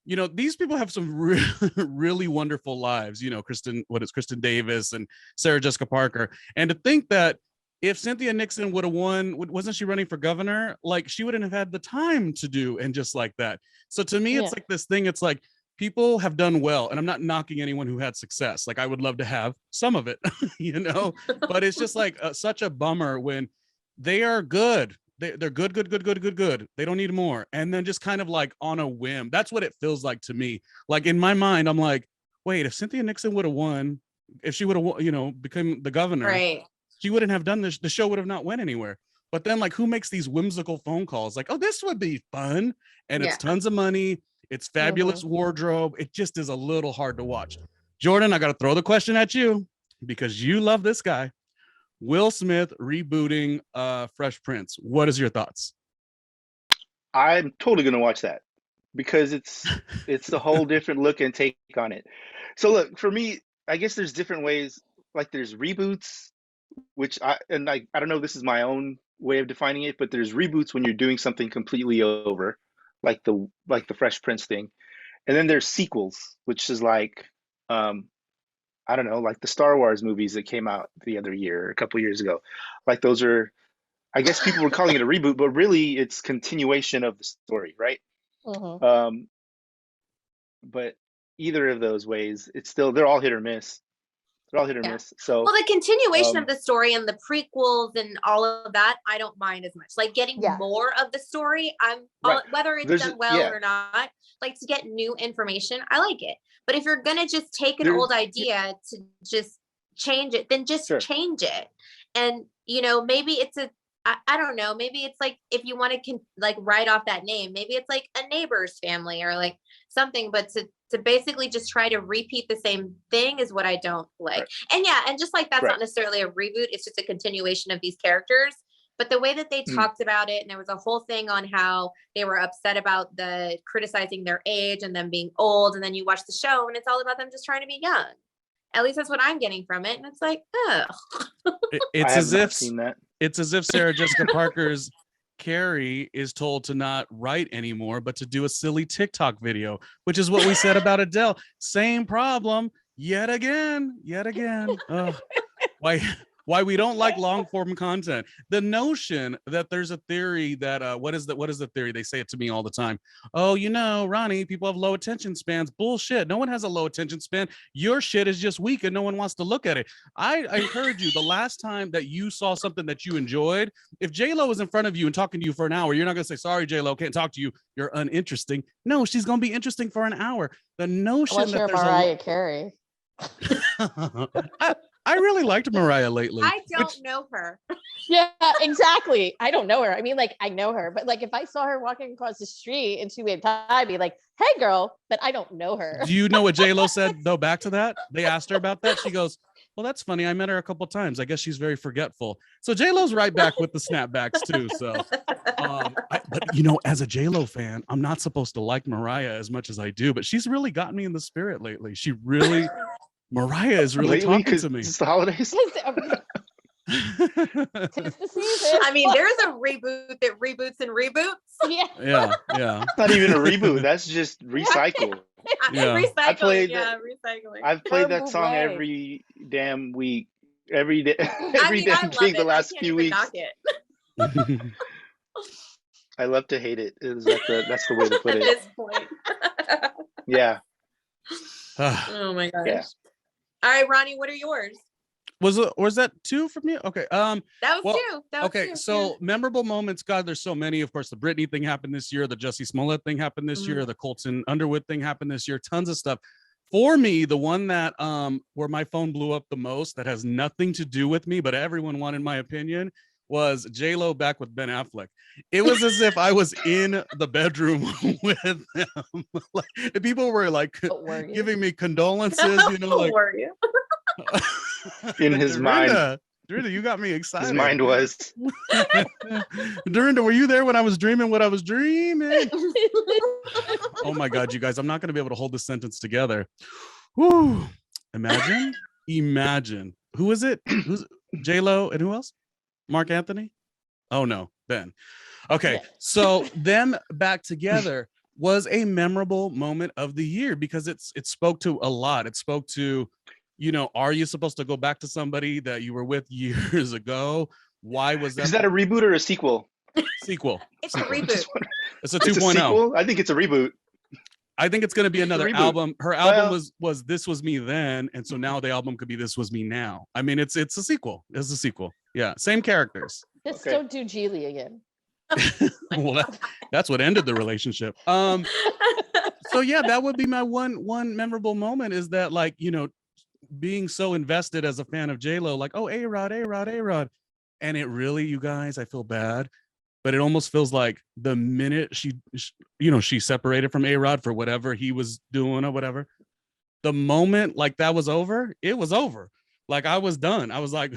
Speaker 1: you know, these people have some really wonderful lives, you know, Kristen Davis and Sarah Jessica Parker. And to think that if Cynthia Nixon would have won, wasn't she running for governor? Like she wouldn't have had the time to do And Just Like That. So to me, it's like this thing. It's like people have done well, and I'm not knocking anyone who had success. Like I would love to have some of it, you know, but it's just like such a bummer when they are good. They're good. They don't need more. And then just kind of like on a whim. That's what it feels like to me. Like in my mind, I'm like, wait, if Cynthia Nixon would have won, if she would have, you know, become the governor,
Speaker 2: right,
Speaker 1: she wouldn't have done this. The show would have not went anywhere. But then like who makes these whimsical phone calls? Like, oh, this would be fun. And it's tons of money. It's fabulous wardrobe. It just is a little hard to watch. Jordan, I got to throw the question at you because you love this guy. Will Smith rebooting Fresh Prince. What is your thoughts?
Speaker 4: I'm totally going to watch that because it's a whole different look and take on it. So look, for me, I guess there's different ways. Like there's reboots, which I don't know if this is my own way of defining it, but there's reboots when you're doing something completely over, like the Fresh Prince thing. And then there's sequels, which is like I don't know, like the Star Wars movies that came out the other year, a couple years ago. Like those are, I guess people were calling it a reboot, but really it's continuation of the story, right? But either of those ways, it's still, they're all hit or miss. They're all hit or miss. So
Speaker 2: well, the continuation of the story and the prequels and all of that, I don't mind as much. Like getting more of the story, whether it's done well or not, like to get new information, I like it. But if you're gonna just take an old idea to just change it, then just change it. And you know, maybe it's I don't know, maybe it's like if you want to like write off that name, maybe it's like a Neighbor's Family or like something, but to basically just try to repeat the same thing is what I don't like. And and just like that's not necessarily a reboot, it's just a continuation of these characters. But the way that they talked about it, and there was a whole thing on how they were upset about the criticizing their age and them being old, and then you watch the show and it's all about them just trying to be young. At least that's what I'm getting from it. And it's like,
Speaker 1: it's as if Sarah Jessica Parker's Carrie is told to not write anymore, but to do a silly TikTok video, which is what we said about Adele. Same problem yet again. Why we don't like long form content. The notion that there's a theory that what is the theory? They say it to me all the time. Oh, you know, Ronnie, people have low attention spans. Bullshit. No one has a low attention span. Your shit is just weak and no one wants to look at it. I encourage you, the last time that you saw something that you enjoyed, if J-Lo is in front of you and talking to you for an hour, you're not gonna say, sorry, J-Lo, can't talk to you. You're uninteresting. No, she's gonna be interesting for an hour. The notion that there's
Speaker 3: Mariah Carey.
Speaker 1: I really liked Mariah lately.
Speaker 2: I don't know her.
Speaker 3: Yeah, exactly. I don't know her. I mean, like, I know her, but like if I saw her walking across the street and she would tie, I'd be like, hey girl, but I don't know her.
Speaker 1: Do you know what J-Lo said though back to that? They asked her about that. She goes, well, that's funny. I met her a couple times. I guess she's very forgetful. So J-Lo's right back with the snapbacks too. So, but you know, as a J-Lo fan, I'm not supposed to like Mariah as much as I do, but she's really gotten me in the spirit lately. Mariah is really talking to me.
Speaker 4: It's the holidays.
Speaker 2: I mean, there's a reboot that reboots and reboots.
Speaker 1: Yeah.
Speaker 4: It's not even a reboot. That's just recycle.
Speaker 1: Yeah.
Speaker 2: Recycling.
Speaker 4: I've played that song every damn week every day, every
Speaker 2: I
Speaker 4: damn
Speaker 2: love
Speaker 4: day the
Speaker 2: it.
Speaker 4: last
Speaker 2: I can't
Speaker 4: few
Speaker 2: even
Speaker 4: weeks.
Speaker 2: knock it.
Speaker 4: I love to hate it. That's the way to put
Speaker 2: At
Speaker 4: it.
Speaker 2: this point.
Speaker 4: Yeah.
Speaker 2: Oh my gosh.
Speaker 4: Yeah.
Speaker 2: All right, Ronnie, what are yours?
Speaker 1: Was that 2 from you? Okay.
Speaker 2: That was
Speaker 1: Well,
Speaker 2: 2. That was
Speaker 1: okay.
Speaker 2: 2.
Speaker 1: So memorable moments, God, there's so many. Of course, the Britney thing happened this year. The Jussie Smollett thing happened this year. The Colton Underwood thing happened this year. Tons of stuff. For me, the one that where my phone blew up the most, that has nothing to do with me, but everyone wanted my opinion, was J-Lo back with Ben Affleck. It was as if I was in the bedroom with them. Like, people were like giving me condolences, you know, like
Speaker 2: were you?
Speaker 4: In his mind.
Speaker 1: Dorinda, you got me excited.
Speaker 4: His mind was.
Speaker 1: Dorinda, were you there when I was dreaming what I was dreaming? Oh my God, you guys, I'm not going to be able to hold this sentence together. Whew. Imagine. Who is it? Who's J-Lo and who else? Mark Anthony? Oh no, Ben. Okay, so them back together was a memorable moment of the year because it spoke to a lot. It spoke to, you know, are you supposed to go back to somebody that you were with years ago? Why was that?
Speaker 4: Is that a reboot or a sequel?
Speaker 1: Sequel.
Speaker 2: It's a reboot.
Speaker 1: It's a 2.0.
Speaker 4: It's a sequel? I think it's a reboot.
Speaker 1: I think it's going to be another album. Her album was This Was Me Then, and so now the album could be This Was Me Now. I mean, it's a sequel. It's a sequel. Yeah, same characters.
Speaker 3: Just don't do Geely again.
Speaker 1: Well, that's what ended the relationship. So yeah, that would be my one memorable moment, is that, like, you know, being so invested as a fan of J-Lo, like, oh, A-Rod, and it really, you guys, I feel bad, but it almost feels like the minute she separated from A-Rod for whatever he was doing or whatever, the moment like that was over, it was over. Like, I was done. I was like,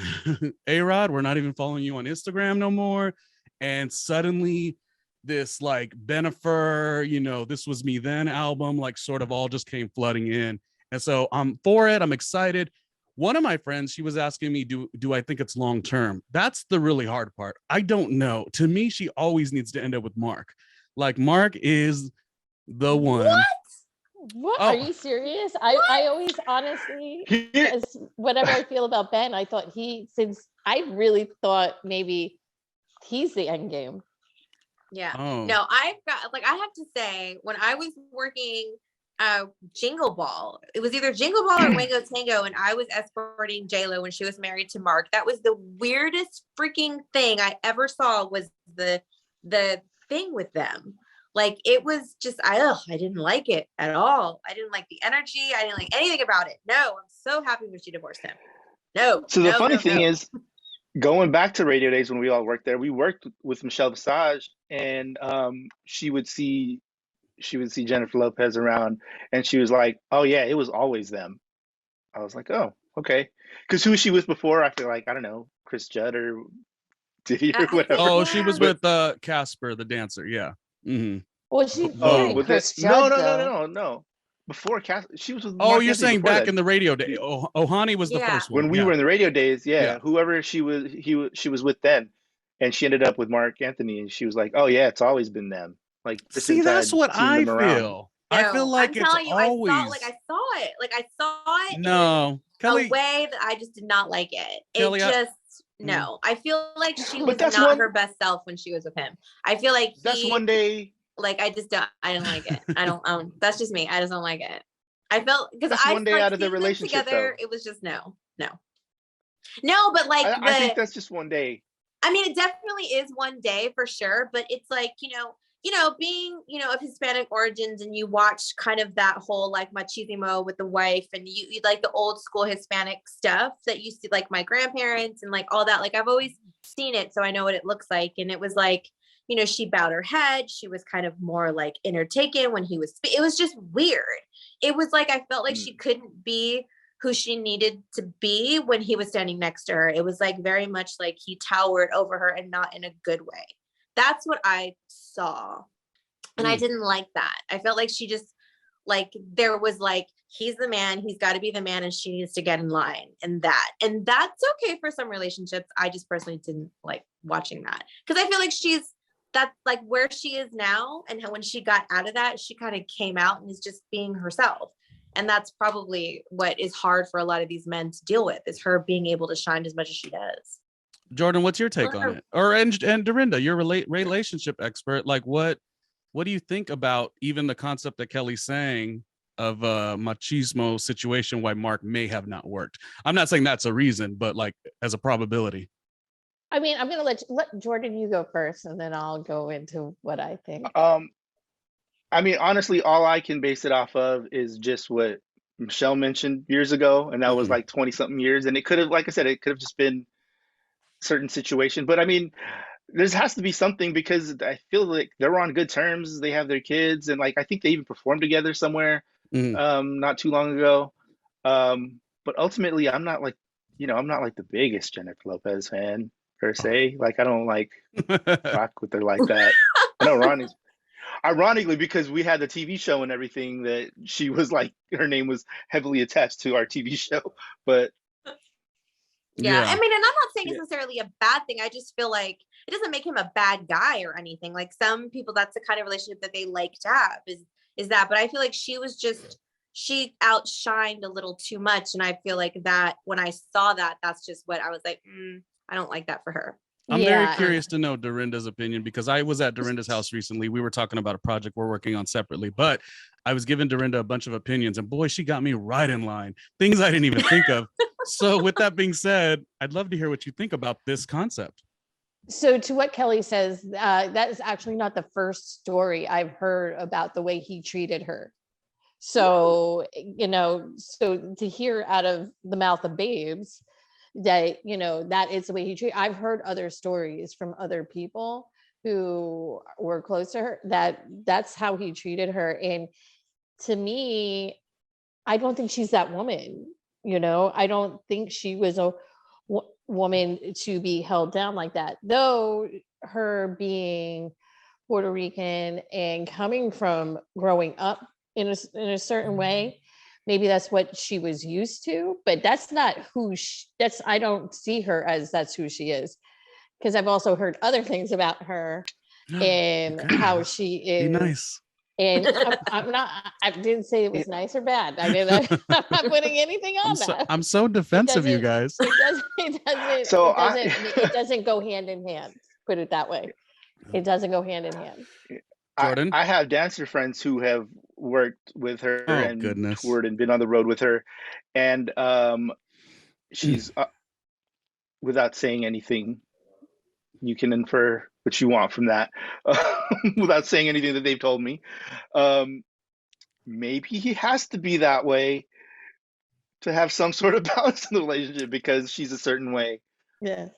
Speaker 1: A-Rod, we're not even following you on Instagram no more. And suddenly this like Benifer, you know, This Was Me Then album, like sort of all just came flooding in. And so I'm for it. I'm excited. One of my friends, she was asking me, do I think it's long term? That's the really hard part. I don't know. To me, she always needs to end up with Mark. Like, Mark is the one.
Speaker 3: What? Are you serious? I always honestly, whatever I feel about Ben, I thought I really thought maybe he's the end game.
Speaker 2: Yeah. No, I have to say, when I was working Jingle Ball, it was either Jingle Ball or Wango Tango, and I was escorting J-Lo when she was married to Mark. That was the weirdest freaking thing I ever saw, was the thing with them. Like, it was just, I didn't like it at all. I didn't like the energy. I didn't like anything about it. No, I'm so happy when she divorced him. No.
Speaker 4: So the funny thing is, going back to Radio Days when we all worked there, we worked with Michelle Visage, and she would see Jennifer Lopez around, and she was like, "Oh yeah, it was always them." I was like, "Oh, okay," because who was she with before? I feel like, I don't know, Chris Judd or Diddy or whatever.
Speaker 1: Oh, she was with Casper the dancer. Yeah. Mm-hmm.
Speaker 3: Was she?
Speaker 4: Chris Judd, no. Before Casper, she was with.
Speaker 1: Oh, you're saying back in the radio day? Ohani was the first one.
Speaker 4: When we were in the Radio Days, whoever she was with then, and she ended up with Mark Anthony, and she was like, "Oh yeah, it's always been them." Like,
Speaker 1: see, that's what I feel. I feel like it's always.
Speaker 2: I saw it.
Speaker 1: No, Kellie,
Speaker 2: a way that I just did not like it.
Speaker 1: Kellie,
Speaker 2: no. I feel like she was not her best self when she was with him. I feel like
Speaker 4: that's one day.
Speaker 2: Like, I didn't like it. I don't. That's just me. I just don't like it. I felt, because
Speaker 4: one day out of the relationship
Speaker 2: together, it was just no. But like,
Speaker 4: I think that's just one day.
Speaker 2: I mean, it definitely is one day for sure. But it's like, being, of Hispanic origins, and you watch kind of that whole like machismo with the wife, and you like the old school Hispanic stuff that you see, like my grandparents and like all that. Like, I've always seen it, so I know what it looks like. And it was like, she bowed her head. She was kind of more like inner taken when he was, it was just weird. It was like, I felt like she couldn't be who she needed to be when he was standing next to her. It was like very much like he towered over her, and not in a good way. That's what I saw. And I didn't like that. I felt like she just, like, there was like, he's the man, he's got to be the man, and she needs to get in line, and that's okay for some relationships. I just personally didn't like watching that, because I feel like that's like where she is now, and how when she got out of that, she kind of came out and is just being herself. And that's probably what is hard for a lot of these men to deal with, is her being able to shine as much as she does.
Speaker 1: Jordan, what's your take on it? And Dorinda, you're a relationship expert. Like, what do you think about even the concept that Kellie's saying of a machismo situation why Mark may have not worked? I'm not saying that's a reason, but like as a probability.
Speaker 3: I mean, I'm gonna let Jordan, you go first, and then I'll go into what I think.
Speaker 4: I mean, honestly, all I can base it off of is just what Michelle mentioned years ago, and that was like 20 something years. And it could have, like I said, it could have just been certain situation. But I mean, there has to be something, because I feel like they're on good terms. They have their kids, and like I think they even performed together somewhere not too long ago. But ultimately, I'm not like the biggest Jennifer Lopez fan per se. Like I don't like rock with her like that. I know Ronnie's. Ironically, because we had the TV show and everything, that she was like, her name was heavily attached to our TV show. But
Speaker 2: yeah. I mean, and I'm not saying it's necessarily a bad thing. I just feel like it doesn't make him a bad guy or anything. Like some people, that's the kind of relationship that they like to have is that. But I feel like she outshined a little too much. And I feel like that when I saw that, that's just what I was like, I don't like that for her.
Speaker 1: I'm very curious to know Dorinda's opinion, because I was at Dorinda's house recently. We were talking about a project we're working on separately, but I was giving Dorinda a bunch of opinions, and boy, she got me right in line. Things I didn't even think of. So with that being said, I'd love to hear what you think about this concept.
Speaker 3: So to what Kellie says, that is actually not the first story I've heard about the way he treated her. So, so to hear out of the mouth of babes that, that is the way he treated. I've heard other stories from other people who were close to her that's how he treated her. And to me, I don't think she's that woman. I don't think she was a woman to be held down like that. Though her being Puerto Rican and coming from growing up in a certain way, maybe that's what she was used to, but that's not who I don't see her as that's who she is. Because I've also heard other things about her and how she is.
Speaker 1: Be nice.
Speaker 3: And I didn't say it was nice or bad. I mean, I'm not putting anything on that.
Speaker 1: I'm so defensive, you guys.
Speaker 3: It doesn't go hand in hand. Put it that way. It doesn't go hand in hand.
Speaker 1: Jordan?
Speaker 4: I have dancer friends who have worked with her and toured and been on the road with her. And she's, without saying anything, you can infer what you want from that, without saying anything that they've told me. Maybe he has to be that way to have some sort of balance in the relationship, because she's a certain way.
Speaker 3: Yeah.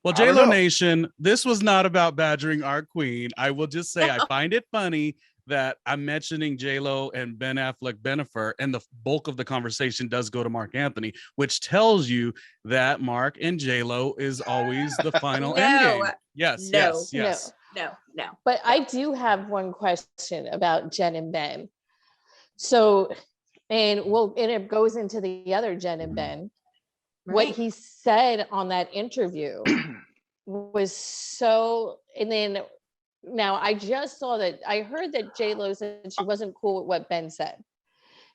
Speaker 1: Well, J-Lo Nation, this was not about badgering our queen. I will just say I find it funny that I'm mentioning J-Lo and Ben Affleck Bennifer, and the bulk of the conversation does go to Mark Anthony, which tells you that Mark and J-Lo is always the final endgame. Yes.
Speaker 2: No.
Speaker 3: But I do have one question about Jen and Ben. So, and it goes into the other Jen and Ben. Right. What he said on that interview was so, and then now I just saw that, I heard that J-Lo said she wasn't cool with what Ben said.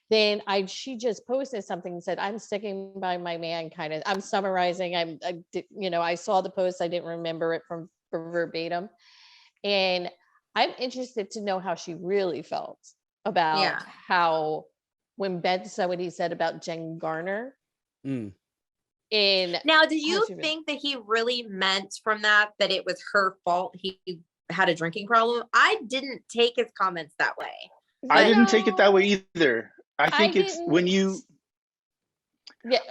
Speaker 3: Then she just posted something and said, I'm sticking by my man, kind of. I'm summarizing. I saw the post. I didn't remember it from verbatim. And I'm interested to know how she really felt about how, when Ben said what he said about Jen Garner.
Speaker 2: Now, do you think that he really meant from that it was her fault he had a drinking problem? I didn't take his comments that way.
Speaker 4: I didn't take it that way either. I think it's when you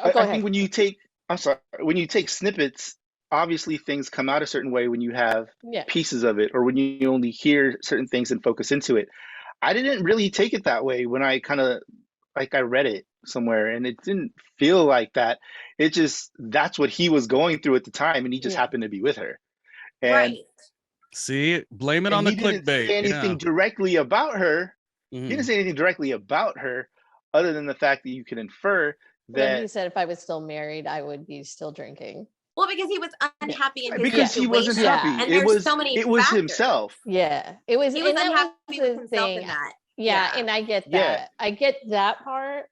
Speaker 4: I think when you take snippets, obviously things come out a certain way when you have pieces of it, or when you only hear certain things and focus into it. I didn't really take it that way when I kind of I read it somewhere, and it didn't feel like that. It just, that's what he was going through at the time, and he just happened to be with her. And
Speaker 1: see, blame it on the clickbait.
Speaker 4: He didn't say anything directly about her. He didn't say anything directly about her, other than the fact that you can infer that
Speaker 3: he said, if I was still married, I would be still drinking.
Speaker 2: Well, because he was unhappy in his
Speaker 4: because
Speaker 2: situation.
Speaker 4: He wasn't happy.
Speaker 2: And there's so many
Speaker 4: It was
Speaker 2: factors.
Speaker 4: Himself.
Speaker 3: Yeah, he was
Speaker 2: unhappy with himself in that.
Speaker 3: Yeah, and I get that. I get that part.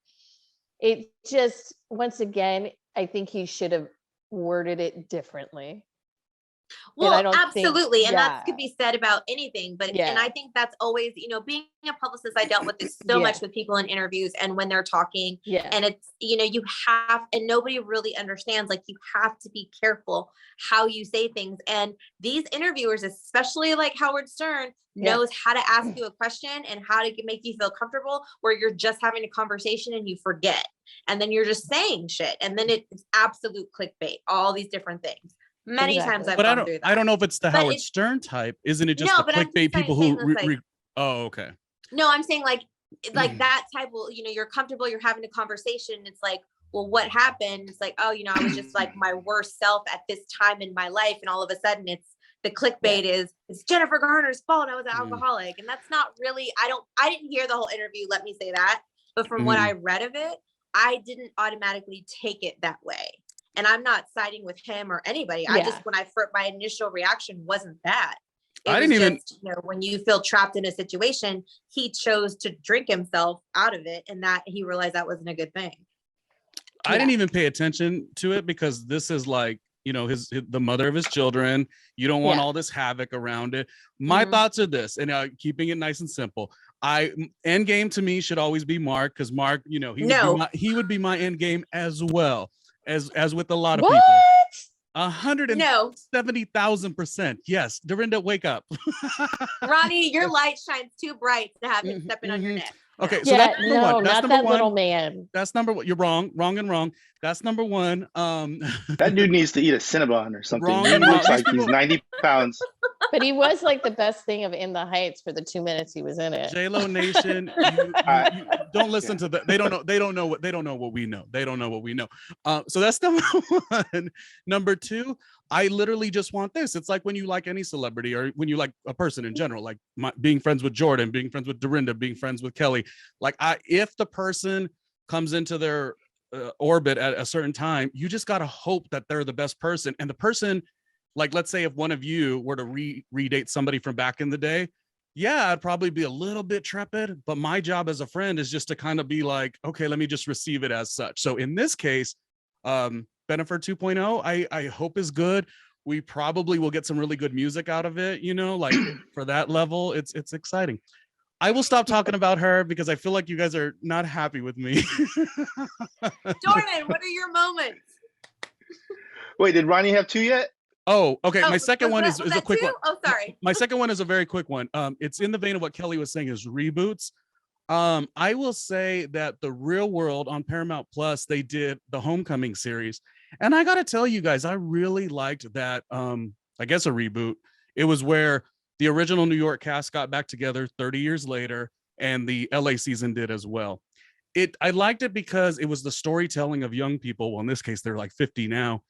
Speaker 3: It just, once again, I think he should have worded it differently.
Speaker 2: Well, absolutely. And that could be said about anything. But and I think that's always, being a publicist, I dealt with this so much with people in interviews and when they're talking. And it's, you have, and nobody really understands, like, you have to be careful how you say things. And these interviewers, especially like Howard Stern, knows how to ask you a question and how to make you feel comfortable, where you're just having a conversation and you forget. And then you're just saying shit. And then it's absolute clickbait, all these different things. Many times I've gone through that.
Speaker 1: I don't know if it's the Howard Stern type. Isn't it just the clickbait people who? Oh, okay.
Speaker 2: No, I'm saying like that type. Well, you're comfortable. You're having a conversation. It's like, well, what happened? It's like, oh, I was just like my worst self at this time in my life, and all of a sudden, the clickbait is it's Jennifer Garner's fault. I was an alcoholic, and that's not really. I didn't hear the whole interview. Let me say that. But from what I read of it, I didn't automatically take it that way. And I'm not siding with him or anybody. I just, my initial reaction wasn't that. When you feel trapped in a situation, he chose to drink himself out of it, and that he realized that wasn't a good thing.
Speaker 1: I didn't even pay attention to it because this is like, the mother of his children. You don't want all this havoc around it. My thoughts are this, and keeping it nice and simple. End game to me should always be Mark, because Mark, he would be my end game as well. As with a lot of people. 170,000%. Yes. Dorinda, wake up.
Speaker 2: Ronnie, your light shines too bright to have him stepping on your neck.
Speaker 1: Okay, so that's number one. That's
Speaker 3: not
Speaker 1: number
Speaker 3: that
Speaker 1: one.
Speaker 3: Little man.
Speaker 1: That's number one. You're wrong. That's number one.
Speaker 4: That dude needs to eat a Cinnabon or something. He looks like he's 90 pounds.
Speaker 3: But he was like the best thing of In the Heights for the 2 minutes he was in it.
Speaker 1: J-Lo Nation, you don't listen to that. They don't know what we know. They don't know what we know. So that's number one. Number two, I literally just want this. It's like when you like any celebrity, or when you like a person in general, like being friends with Jordan, being friends with Dorinda, being friends with Kellie. Like if the person comes into their orbit at a certain time, you just got to hope that they're the best person. And the person, like, let's say if one of you were to redate somebody from back in the day, I'd probably be a little bit trepid, but my job as a friend is just to kind of be like, okay, let me just receive it as such. So in this case, Bennifer 2.0, I hope is good. We probably will get some really good music out of it, like for that level, it's exciting. I will stop talking about her because I feel like you guys are not happy with me.
Speaker 2: Jordan, what are your moments?
Speaker 4: Wait, did Ronnie have two yet?
Speaker 1: Oh, okay. My second one is a quick one.
Speaker 2: Oh, sorry.
Speaker 1: My second one is a very quick one. It's in the vein of what Kellie was saying, is reboots. I will say that The Real World on Paramount Plus, they did the Homecoming series. And I got to tell you guys, I really liked that, I guess a reboot. It was where the original New York cast got back together 30 years later, and the LA season did as well. I liked it because it was the storytelling of young people. Well, in this case, they're like 50 now.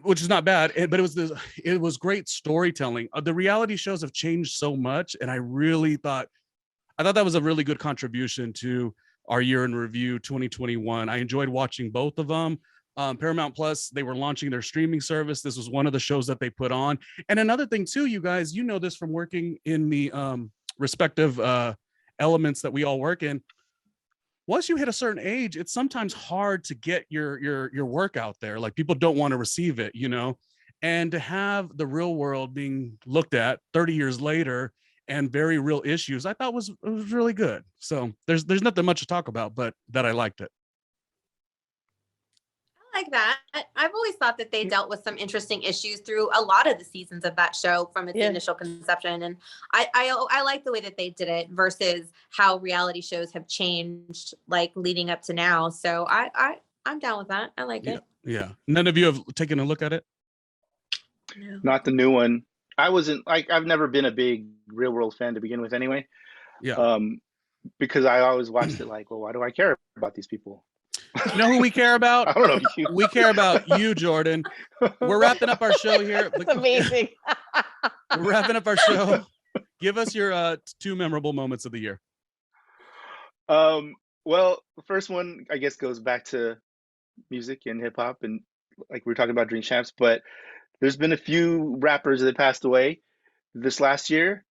Speaker 1: Which is not bad, but it was great storytelling. The reality shows have changed so much, and I thought that was a really good contribution to our year in review 2021. I enjoyed watching both of them. Paramount Plus, they were launching their streaming service. This was one of the shows that they put on. And another thing too, you guys, this from working in the respective elements that we all work in. Once you hit a certain age, it's sometimes hard to get your work out there. Like, people don't want to receive it, and to have The Real World being looked at 30 years later and very real issues, I thought was really good. So there's nothing much to talk about, but that I liked it.
Speaker 2: I like that. I've always thought that they dealt with some interesting issues through a lot of the seasons of that show from its initial conception. And I like the way that they did it versus how reality shows have changed, like leading up to now. So I'm down with that. I like it.
Speaker 1: Yeah. None of you have taken a look at it?
Speaker 2: No.
Speaker 4: Not the new one. I've never been a big Real World fan to begin with anyway.
Speaker 1: Yeah.
Speaker 4: Because I always watched it like, well, why do I care about these people?
Speaker 1: You know who we care about?
Speaker 4: I don't know.
Speaker 1: We care about you, Jordan. We're wrapping up our show here.
Speaker 3: That's amazing.
Speaker 1: We're wrapping up our show. Give us your two memorable moments of the year.
Speaker 4: Well, the first one, I guess, goes back to music and hip hop, and like we were talking about Drink Champs, but there's been a few rappers that passed away this last year.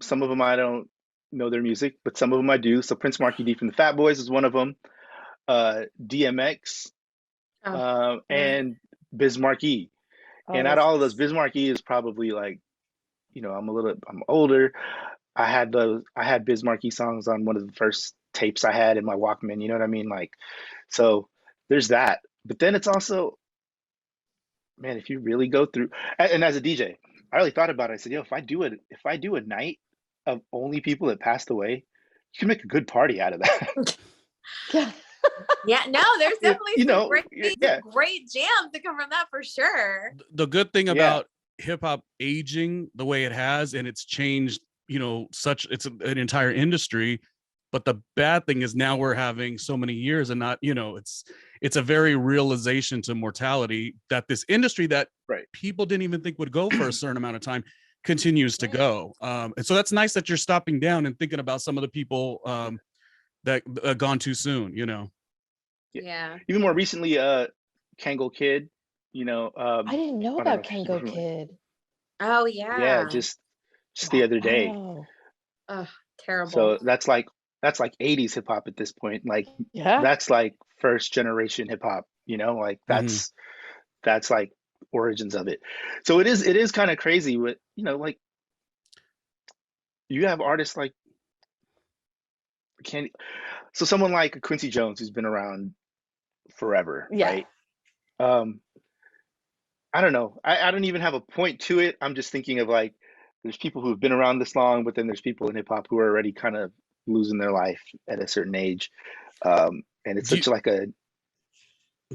Speaker 4: Some of them I don't know their music, but some of them I do. So Prince Marky D from the Fat Boys is one of them. DMX, and Biz Markie. And out of all of those, Biz Markie is probably like, I'm older. I had Biz Markie songs on one of the first tapes I had in my Walkman, you know what I mean? Like, so there's that. But then it's also, man, if you really go through, and as a DJ, I really thought about it. I said, if I do a night of only people that passed away, you can make a good party out of that.
Speaker 2: Yeah, no, there's definitely great jams that come from that for sure.
Speaker 1: The good thing about hip hop aging the way it has, and it's changed, it's an entire industry. But the bad thing is now we're having so many years and not, it's a very realization to mortality that this industry that people didn't even think would go for a certain amount of time continues to go. And so that's nice that you're stopping down and thinking about some of the people that gone too soon,
Speaker 2: Yeah.
Speaker 4: Even more recently, Kango Kid,
Speaker 3: I didn't know about Kango Kid.
Speaker 2: Oh yeah.
Speaker 4: Yeah, just the other day.
Speaker 2: Oh, terrible.
Speaker 4: So that's like 80s hip hop at this point. Like that's like first generation hip hop, like that's like origins of it. So it is kind of crazy with, like you have artists like so someone like Quincy Jones who's been around forever, right? I don't know. I don't even have a point to it. I'm just thinking of like there's people who've been around this long, but then there's people in hip hop who are already kind of losing their life at a certain age. And it's such like a.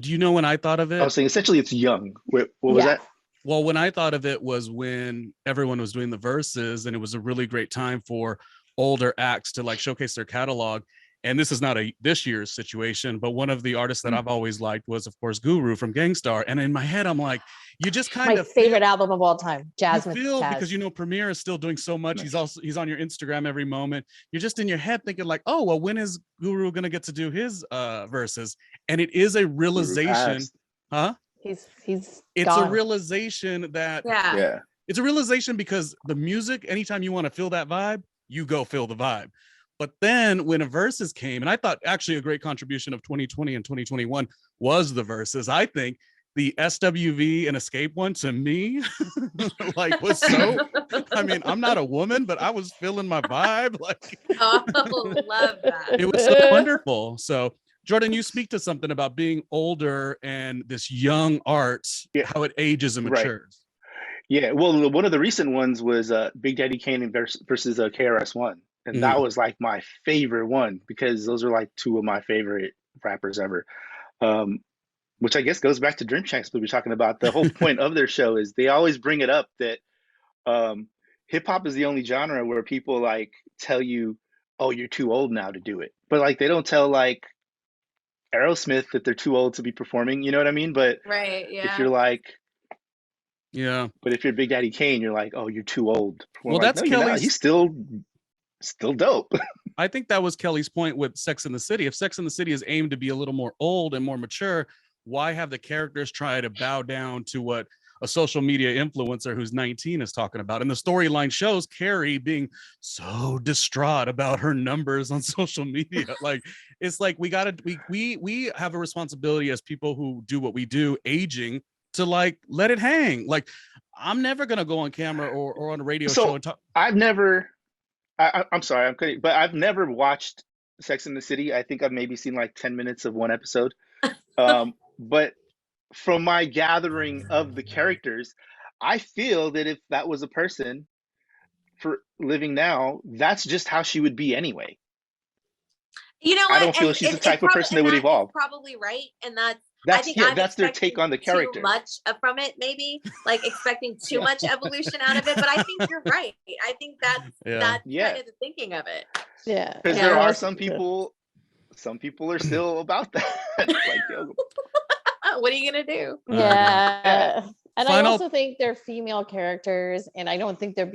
Speaker 1: Do you know when I thought of it?
Speaker 4: I was saying essentially it's young. What was that?
Speaker 1: Well, when I thought of it was when everyone was doing the verses, and it was a really great time for older acts to like showcase their catalog. And this is not this year's situation, but one of the artists that I've always liked was, of course, Guru from Gang Starr. And in my head, I'm like, you just kind of
Speaker 3: favorite album of all time, Jasmine.
Speaker 1: Because Premier is still doing so much. Nice. He's on your Instagram every moment. You're just in your head thinking like, oh, well, when is Guru gonna get to do his verses? And it is a realization, huh?
Speaker 3: It's
Speaker 1: a realization that it's a realization because the music, anytime you want to feel that vibe, you go feel the vibe. But then when a verses came, and I thought actually a great contribution of 2020 and 2021 was the verses. I think the SWV and Escape one to me, like was so, I mean, I'm not a woman, but I was feeling my vibe. Like,
Speaker 2: love that.
Speaker 1: It was so wonderful. So Jordan, you speak to something about being older and this young art, how it ages and matures.
Speaker 4: Yeah, well, one of the recent ones was Big Daddy Kane versus KRS-One. And that was like my favorite one because those are like two of my favorite rappers ever. Which I guess goes back to Dream Champs we were talking about. The whole point of their show is they always bring it up that hip hop is the only genre where people like tell you, oh, you're too old now to do it. But like they don't tell like Aerosmith that they're too old to be performing, you know what I mean? But if you're like, but if you're Big Daddy Kane, you're like, oh, you're too old.
Speaker 1: Well, that's Kelly's.
Speaker 4: He's still dope.
Speaker 1: I think that was Kelly's point with Sex and the City. If Sex and the City is aimed to be a little more old and more mature, why have the characters try to bow down to what a social media influencer who's 19 is talking about? And the storyline shows Carrie being so distraught about her numbers on social media. Like, it's like we have a responsibility as people who do what we do, aging, to like let it hang. Like, I'm never gonna go on camera or on a radio show and talk.
Speaker 4: I'm sorry, I'm kidding, but I've never watched Sex and the City. I think I've maybe seen like 10 minutes of one episode. But from my gathering of the characters, I feel that if that was a person for living now, that's just how she would be anyway.
Speaker 2: You know what?
Speaker 4: I don't feel she's the type of person that would evolve.
Speaker 2: Probably right, and that's
Speaker 4: that's their take on the character.
Speaker 2: Too much from it, maybe like expecting too much evolution out of it. But I think you're right. I think that's kind of the thinking of it.
Speaker 3: Yeah,
Speaker 4: because there are some people. Some people are still about that. Like,
Speaker 2: what are you gonna do?
Speaker 3: Yeah. And I also think they're female characters, and I don't think they're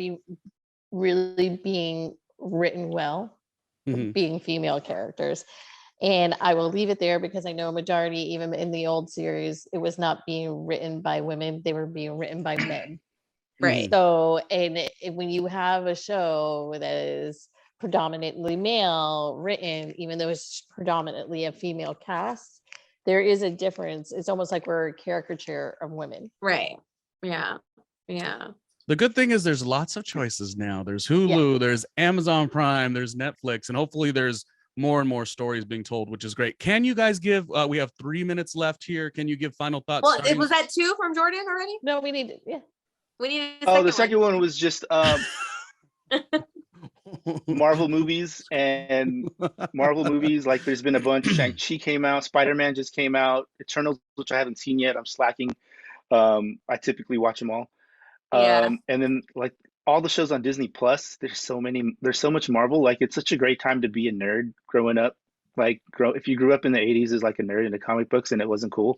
Speaker 3: really being written well, being female characters. And I will leave it there because I know a majority, even in the old series, it was not being written by women. They were being written by men.
Speaker 2: Right.
Speaker 3: So, when you have a show that is predominantly male written, even though it's predominantly a female cast, there is a difference. It's almost like we're a caricature of women.
Speaker 2: Right. Yeah. Yeah.
Speaker 1: The good thing is there's lots of choices now. There's Hulu, there's Amazon Prime, there's Netflix, and hopefully there's more and more stories being told, which is great. Can you guys give, we have 3 minutes left here. Can you give final thoughts?
Speaker 2: Well, it was that 2 from Jordan already?
Speaker 3: No, we need,
Speaker 2: We need
Speaker 4: the second one was just Marvel movies like there's been a bunch. Shang-Chi came out, Spider-Man just came out, Eternals, which I haven't seen yet. I'm slacking. I typically watch them all. And then like all the shows on Disney Plus, there's so much Marvel. Like it's such a great time to be a nerd growing up. Like if you grew up in the 80s as like a nerd into comic books and it wasn't cool,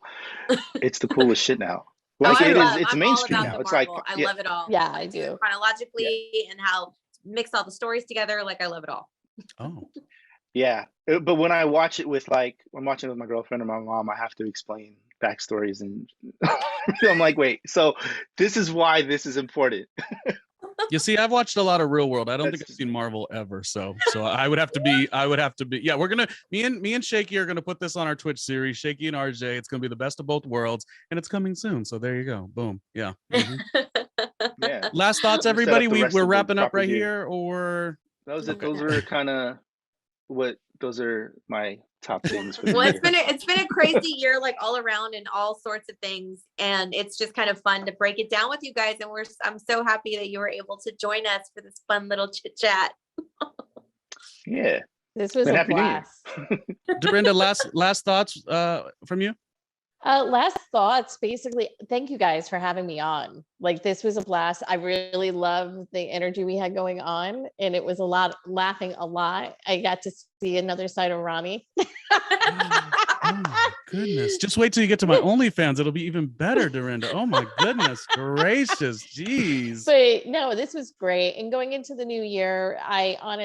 Speaker 4: it's the coolest shit now. Like it's mainstream now. It's like
Speaker 2: I love it all.
Speaker 3: Yeah, I do.
Speaker 2: Chronologically and how mix all the stories together. Like I love it all.
Speaker 1: Oh.
Speaker 4: Yeah. But when I watch it with I'm watching it with my girlfriend or my mom, I have to explain backstories and I'm like, wait, so this is why this is important.
Speaker 1: You see, I've watched a lot of Real World. I don't think I've seen Marvel ever. So I would have to be, yeah, we're going to, me and Shakee are going to put this on our Twitch series, Shakee and RJ. It's going to be the best of both worlds and it's coming soon. So there you go. Boom. Yeah.
Speaker 4: Yeah.
Speaker 1: Last thoughts, everybody. We're wrapping up right here, or
Speaker 4: those are kind of those are my top things for the
Speaker 2: well,
Speaker 4: year.
Speaker 2: it's been a crazy year, like all around and all sorts of things, and it's just kind of fun to break it down with you guys. And I'm so happy that you were able to join us for this fun little chit chat.
Speaker 4: Yeah,
Speaker 3: this was a blast.
Speaker 1: Dorinda, last thoughts from you.
Speaker 3: Last thoughts, basically, thank you guys for having me on. Like this was a blast. I really loved the energy we had going on, and it was a lot laughing a lot. I got to see another side of Ronnie.
Speaker 1: Oh my goodness. Just wait till you get to my OnlyFans. It'll be even better, Dorinda. Oh my goodness gracious. Jeez.
Speaker 3: But no, this was great. And going into the new year, I'm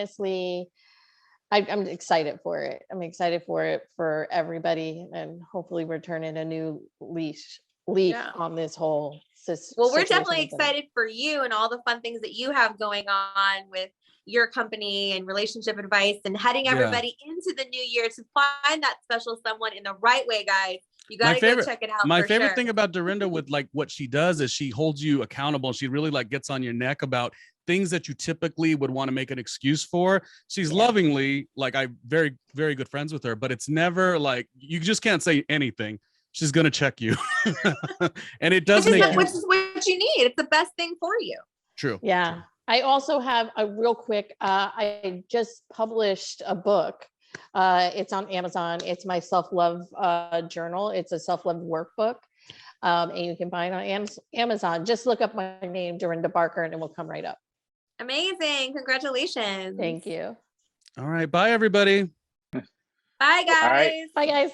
Speaker 3: excited for it. I'm excited for it for everybody, and hopefully we're turning a new leaf on this whole situation.
Speaker 2: Well, we're definitely excited for you and all the fun things that you have going on with your company and relationship advice, and heading everybody into the new year to find that special someone in the right way, guys. You gotta go check it out.
Speaker 1: My favorite thing about Dorinda with like what she does is she holds you accountable. She really like gets on your neck about things that you typically would want to make an excuse for. She's lovingly, like, I'm very, very good friends with her, but it's never like, you just can't say anything. She's going to check you. And it does
Speaker 2: which is what you need. It's the best thing for you.
Speaker 1: True.
Speaker 3: Yeah.
Speaker 1: True.
Speaker 3: I also have a real quick, I just published a book. It's on Amazon. It's my self-love journal. It's a self-love workbook. And you can buy it on Amazon. Just look up my name, Dorinda Barker, and it will come right up.
Speaker 2: Amazing. Congratulations.
Speaker 3: Thank you.
Speaker 1: All right. Bye, everybody.
Speaker 2: Bye, guys.
Speaker 3: Bye, guys.